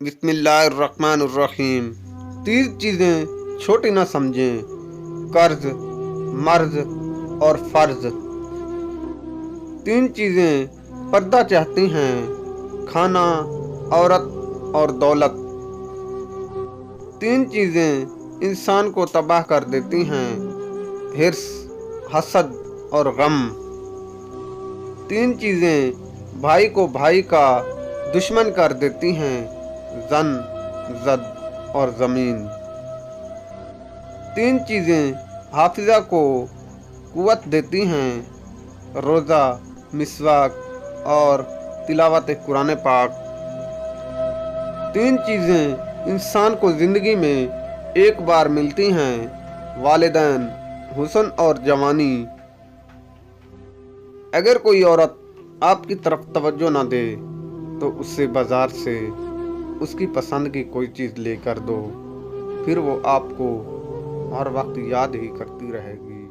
بسم اللہ الرحمن الرحیم۔ 30 چیزیں چھوٹی نہ سمجھیں: قرض، مرض اور فرض۔ 3 چیزیں پردہ چاہتی ہیں: کھانا، عورت اور دولت۔ 3 چیزیں انسان کو تباہ کر دیتی ہیں: حرص، حسد اور غم۔ 3 چیزیں بھائی کو بھائی کا دشمن کر دیتی ہیں: زن، زد اور زمین۔ 3 چیزیں حافظہ کو قوت دیتی ہیں: روزہ، مسواک اور تلاوت قرآن پاک۔ 3 چیزیں انسان کو زندگی میں ایک بار ملتی ہیں: والدین، حسن اور جوانی۔ اگر کوئی عورت آپ کی طرف توجہ نہ دے تو اس سے بازار سے اس کی پسند کی کوئی چیز لے کر دو، پھر وہ آپ کو ہر وقت یاد ہی کرتی رہے گی۔